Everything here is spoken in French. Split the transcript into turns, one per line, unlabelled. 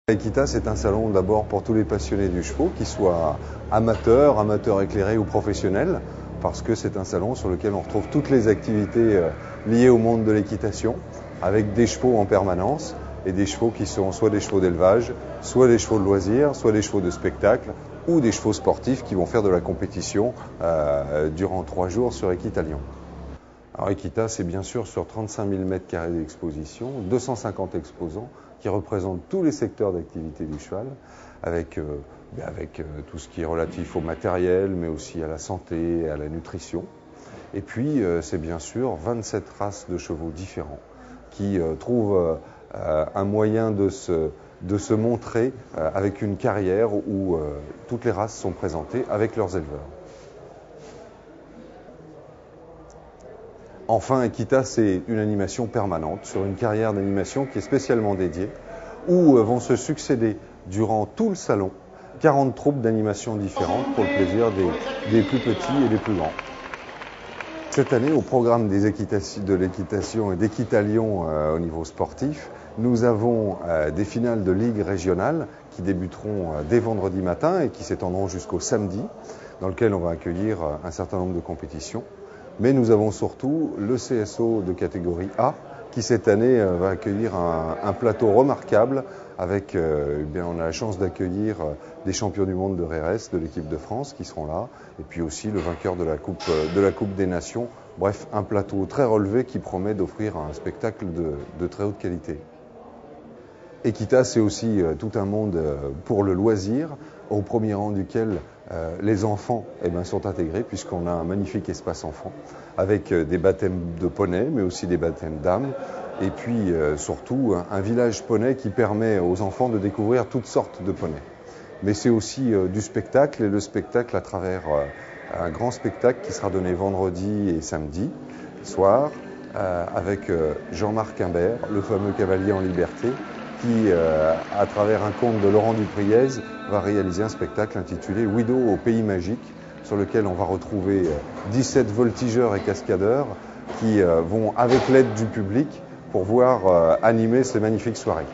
Equita, c'est un salon d'abord pour tous les passionnés du cheval, qu'ils soient amateurs éclairés ou professionnels, parce que c'est un salon sur lequel on retrouve toutes les activités liées au monde de l'équitation, avec des chevaux en permanence, et des chevaux qui sont soit des chevaux d'élevage, soit des chevaux de loisirs, soit des chevaux de spectacle, ou des chevaux sportifs qui vont faire de la compétition durant 3 jours sur Equitalion. Alors Equita, c'est bien sûr sur 35 000 m² d'exposition, 250 exposants qui représentent tous les secteurs d'activité du cheval, avec tout ce qui est relatif au matériel, mais aussi à la santé et à la nutrition. Et puis, c'est bien sûr 27 races de chevaux différents qui trouvent un moyen de se montrer avec une carrière où toutes les races sont présentées avec leurs éleveurs. Enfin, Equita, c'est une animation permanente sur une carrière d'animation qui est spécialement dédiée, où vont se succéder durant tout le salon 40 troupes d'animation différentes pour le plaisir des plus petits et des plus grands. Cette année, au programme de l'équitation et d'Equitalion au niveau sportif, nous avons des finales de ligue régionale qui débuteront dès vendredi matin et qui s'étendront jusqu'au samedi, dans lequel on va accueillir un certain nombre de compétitions. Mais nous avons surtout le CSO de catégorie A qui cette année va accueillir un plateau remarquable avec, on a la chance d'accueillir des champions du monde de RS de l'équipe de France qui seront là, et puis aussi le vainqueur de la Coupe des Nations. Bref, un plateau très relevé qui promet d'offrir un spectacle de très haute qualité. Equita, c'est aussi tout un monde pour le loisir, au premier rang duquel les enfants sont intégrés, puisqu'on a un magnifique espace enfant, avec des baptêmes de poney, mais aussi des baptêmes d'âmes, et puis surtout un village poney qui permet aux enfants de découvrir toutes sortes de poneys. Mais c'est aussi du spectacle, et le spectacle à travers un grand spectacle qui sera donné vendredi et samedi soir, avec Jean-Marc Imbert, le fameux cavalier en liberté, qui, à travers un conte de Laurent Dupriez, va réaliser un spectacle intitulé Wido au pays magique, sur lequel on va retrouver 17 voltigeurs et cascadeurs qui vont, avec l'aide du public, pour voir animer ces magnifiques soirées.